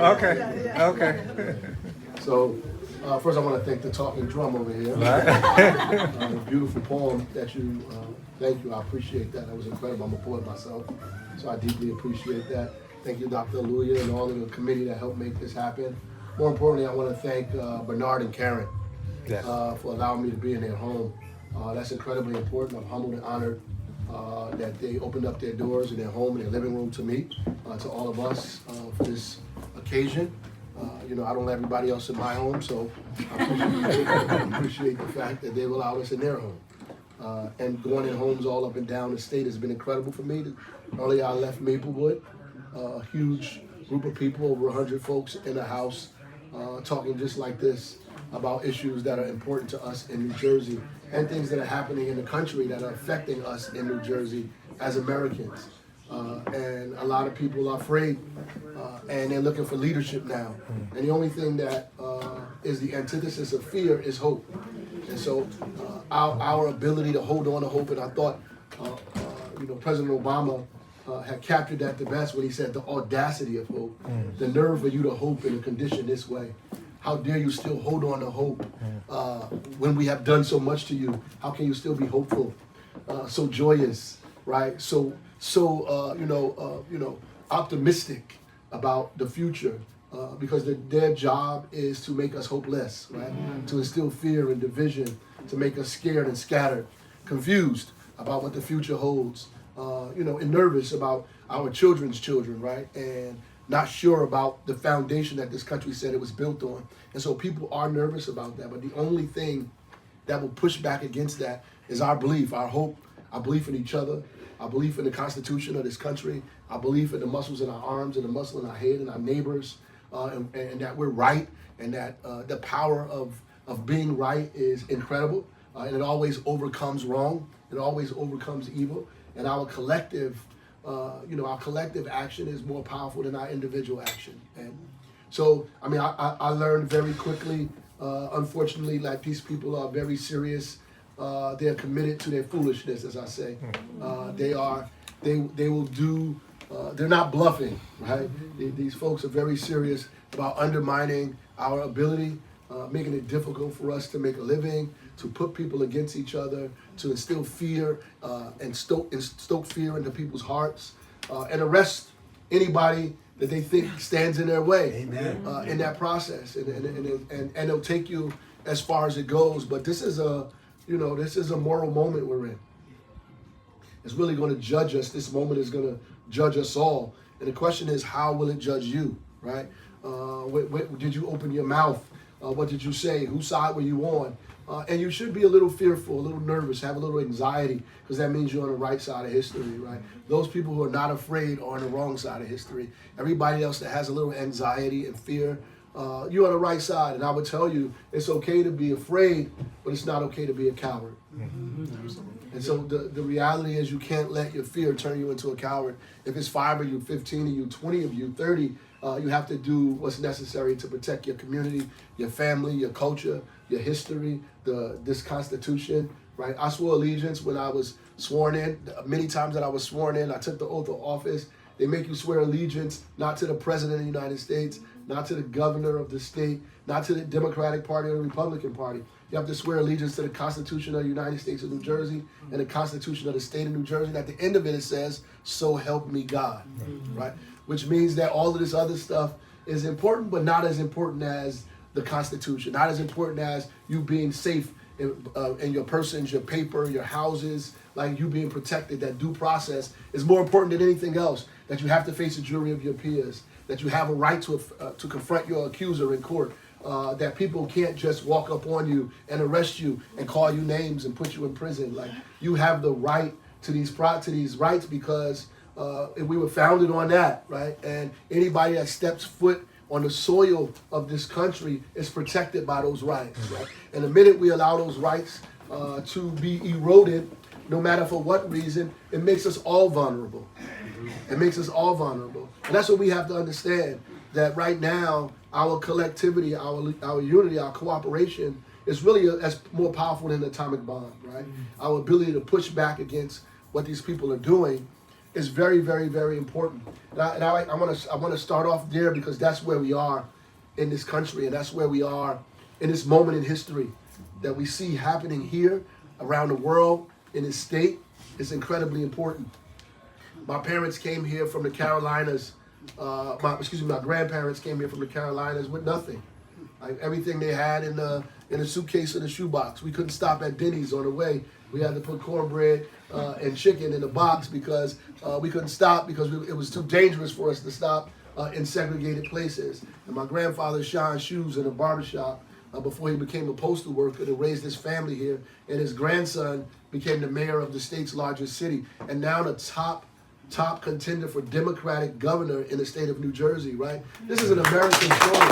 Okay. Okay. So, first I want to thank the talking drum over here. Right. The beautiful poem that you, thank you, I appreciate that. That was incredible. I'm a poet myself, so I deeply appreciate that. Thank you, Dr. Aluya, and all of the committee that helped make this happen. More importantly, I want to thank Bernard and Karen for allowing me to be in their home. That's incredibly important. I'm humbled and honored that they opened up their doors in their home, in their living room to me, to all of us for this occasion. You know, I don't let everybody else in my home, so I appreciate the fact that they've allowed us in their home. And going in homes all up and down the state has been incredible for me. Earlier I left Maplewood, a huge group of people, over 100 folks in a house, talking just like this about issues that are important to us in New Jersey and things that are happening in the country that are affecting us in New Jersey as Americans. And a lot of people are afraid and they're looking for leadership now. And the only thing that is the antithesis of fear is hope. And so our ability to hold on to hope, and I thought, you know, President Obama had captured that the best when he said the audacity of hope, the nerve for you to hope in a condition this way. How dare you still hold on to hope when we have done so much to you? How can you still be hopeful, so joyous, right? So optimistic about the future, because their job is to make us hopeless, right? To instill fear and division, to make us scared and scattered, confused about what the future holds, and nervous about our children's children, right? And not sure about the foundation that this country said it was built on. And so people are nervous about that, but the only thing that will push back against that is our belief, our hope, our belief in each other, our belief in the Constitution of this country, our belief in the muscles in our arms and the muscle in our head and our neighbors, and that we're right, and that the power of being right is incredible, and it always overcomes wrong, it always overcomes evil, and our collective action is more powerful than our individual action. And so, I mean, I learned very quickly, unfortunately, like these people are very serious. They're committed to their foolishness, as I say. They will do, they're not bluffing, right? These folks are very serious about undermining our ability, making it difficult for us to make a living, to put people against each other, to instill fear and stoke fear into people's hearts, and arrest anybody that they think stands in their way in that process. And they'll take you as far as it goes. But this is a moral moment we're in. It's really going to judge us. This moment is going to judge us all. And the question is, how will it judge you, right? Did you open your mouth? What did you say? Whose side were you on? And you should be a little fearful, a little nervous, have a little anxiety, because that means you're on the right side of history, right? Those people who are not afraid are on the wrong side of history. Everybody else that has a little anxiety and fear, you're on the right side. And I would tell you, it's okay to be afraid, but it's not okay to be a coward. And so the reality is, you can't let your fear turn you into a coward. If it's 5 of you, 15 of you, 20 of you, 30, you have to do what's necessary to protect your community, your family, your culture, your history, this Constitution, right? I swore allegiance when I was sworn in. Many times that I was sworn in, I took the oath of office. They make you swear allegiance not to the President of the United States, not to the governor of the state, not to the Democratic Party or the Republican Party. You have to swear allegiance to the Constitution of the United States of New Jersey and the Constitution of the state of New Jersey. And at the end of it, it says, "So help me God," right? Which means that all of this other stuff is important, but not as important as the Constitution, not as important as you being safe in your persons, your paper, your houses, like you being protected. That due process is more important than anything else, that you have to face a jury of your peers, that you have a right to confront your accuser in court, that people can't just walk up on you and arrest you and call you names and put you in prison. Like, you have the right to these rights because we were founded on that, right? And anybody that steps foot on the soil of this country is protected by those rights, right? And the minute we allow those rights to be eroded, no matter for what reason, it makes us all vulnerable. It makes us all vulnerable. And that's what we have to understand, that right now, our collectivity, our unity, our cooperation is really as more powerful than an atomic bomb, right? Our ability to push back against what these people are doing is very, very, very important. And I want to start off there because that's where we are in this country, and that's where we are in this moment in history that we see happening here around the world in this state. Is incredibly important. My parents came here from the Carolinas. My grandparents came here from the Carolinas with nothing. Like everything they had in a suitcase in a shoebox. We couldn't stop at Denny's on the way. We had to put cornbread and chicken in a box because we couldn't stop because it was too dangerous for us to stop in segregated places. And my grandfather shined shoes in a barbershop before he became a postal worker to raise his family here. And his grandson became the mayor of the state's largest city. And now the top contender for Democratic governor in the state of New Jersey, right? This is an American story.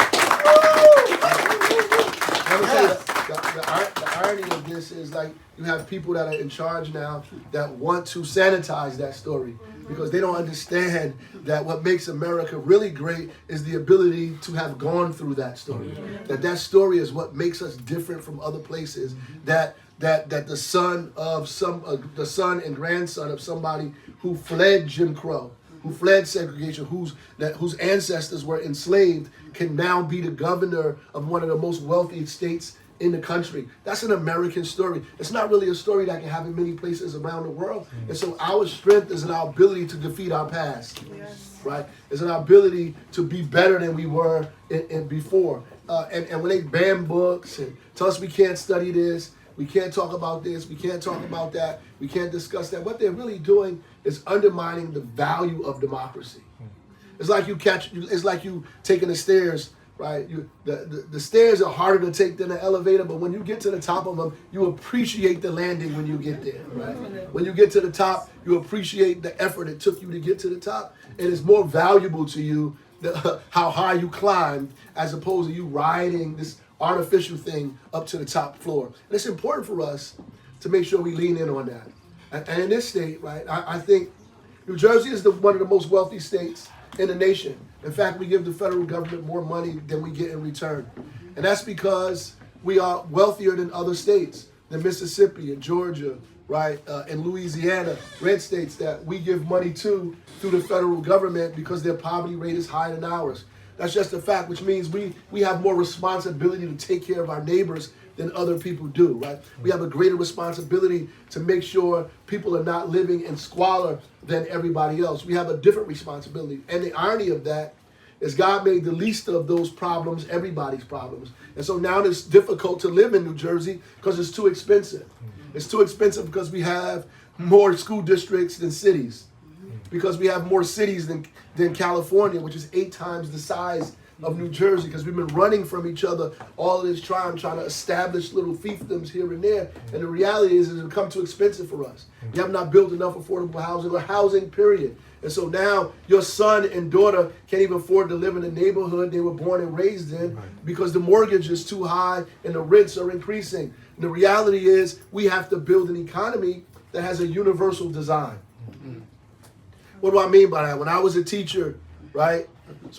The irony of this is like you have people that are in charge now that want to sanitize that story because they don't understand that what makes America really great is the ability to have gone through that story. That story is what makes us different from other places. That the son and grandson of somebody who fled Jim Crow, who fled segregation, whose ancestors were enslaved, can now be the governor of one of the most wealthy states in the country. That's an American story. It's not really a story that can happen in many places around the world. And so our strength is in our ability to defeat our past, right? It's in our ability to be better than we were in before. And when they ban books and tell us we can't study this, we can't talk about this, we can't talk about that, we can't discuss that, what they're really doing is undermining the value of democracy. It's like you taking the stairs, right? The stairs are harder to take than the elevator, but when you get to the top of them, you appreciate the landing when you get there, right? When you get to the top, you appreciate the effort it took you to get to the top, and it's more valuable to you how high you climbed as opposed to you riding this artificial thing up to the top floor. And it's important for us to make sure we lean in on that. And in this state, right, I think New Jersey is one of the most wealthy states in the nation. In fact, we give the federal government more money than we get in return. And that's because we are wealthier than other states, than Mississippi and Georgia, right, and Louisiana, red states that we give money to through the federal government because their poverty rate is higher than ours. That's just a fact, which means we have more responsibility to take care of our neighbors than other people do, right? We have a greater responsibility to make sure people are not living in squalor than everybody else. We have a different responsibility. And the irony of that is God made the least of those problems everybody's problems. And so now it's difficult to live in New Jersey because it's too expensive. It's too expensive because we have more school districts than cities. Because we have more cities than California, which is 8 times the size of New Jersey, because we've been running from each other all of this time, trying to establish little fiefdoms here and there. And the reality is it's become too expensive for us. You have not built enough affordable housing or housing, period. And so now your son and daughter can't even afford to live in the neighborhood they were born and raised in because the mortgage is too high and the rents are increasing. And the reality is we have to build an economy that has a universal design. What do I mean by that? When I was a teacher, right,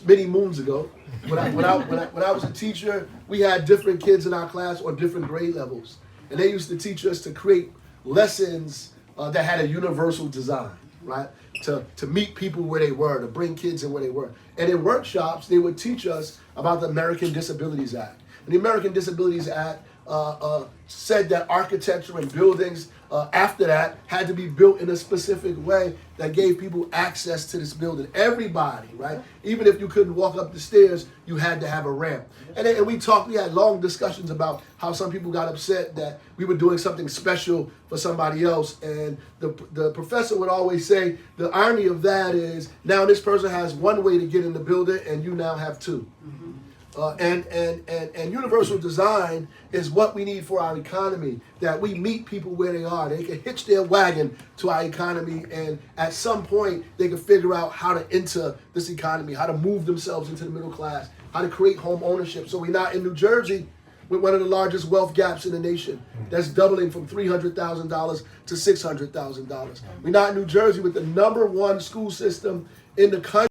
many moons ago, when I was a teacher, we had different kids in our class on different grade levels. And they used to teach us to create lessons that had a universal design, right, to meet people where they were, to bring kids in where they were. And in workshops, they would teach us about the American Disabilities Act. And the American Disabilities Act said that architecture and buildings after that had to be built in a specific way that gave people access to this building. Everybody, right? Even if you couldn't walk up the stairs, you had to have a ramp. And we had long discussions about how some people got upset that we were doing something special for somebody else. And the professor would always say, the irony of that is now this person has one way to get in the building and you now have two. And universal design is what we need for our economy, that we meet people where they are. They can hitch their wagon to our economy, and at some point they can figure out how to enter this economy, how to move themselves into the middle class, how to create home ownership. So we're not in New Jersey with one of the largest wealth gaps in the nation. That's doubling from $300,000 to $600,000. We're not in New Jersey with the #1 school system in the country.